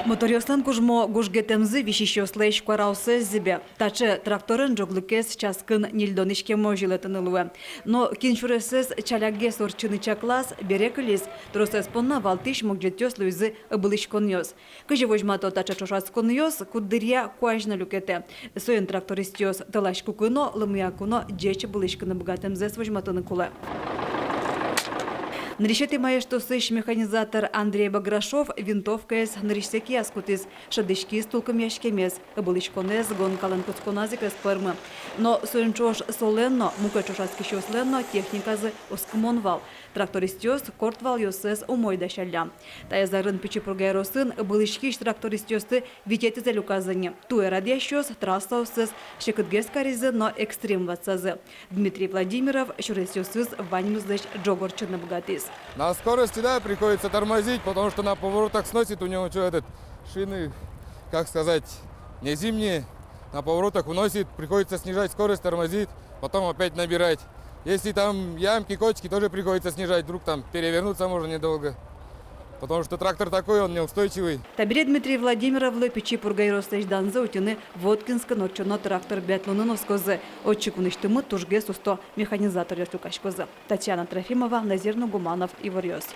Моториостан кужмо гужгетемзы вишище слэш квараусе зебе. Таче тракторын жоглыкес часкын нильдонишке можилетынылуе. Но кинчуресес чалягге сорчыны чаклас берекылис тросес понна валтиш могжетёс луизы ыбылышконьос. Кыжи вожмато таче чошасконьос куддырья куажна люкете. Соен трактористёс талаш кукыно лымыякуно джече былышкыны богатемзес вожматыны куле. Нарішити має штосиш механізатор Андрей Баграшов винтовкаес нарішсеки аскутис шадышки с толком яшкемес былышконез гонкален куцконазик эспермы. Но соенчош соленно мукачошаски щосленно техниказы оскмонвал. Трактористёс кортвал йосес умойда шалля. Тая зарын пичи прогайросын былышкиш трактористёсты витетизель указани. Туэ радящос трасса осес шекытгес каризы, но экстрем ватсазы. Дмитрий Владимиров шуресёсыз ваньмуздыш джогорчыны богатис. На скорости, да, приходится тормозить, потому что на поворотах сносит у него шины, как сказать, не зимние. На поворотах уносит, приходится снижать скорость, тормозить, потом опять набирать. Если там ямки, кочки, тоже приходится снижать, вдруг там перевернуться можно недолго. Потому что трактор такой, он неустойчивый. Табире Дмитрий Владимиров печи пургайростыш данзы утюны Воткинска ночно трактор биатлоныновскозы. Отчикуныштымы тужге сусто механизатор яшлюкашкозы. Татьяна Трофимова, Назир Нугуманов, Иварьос.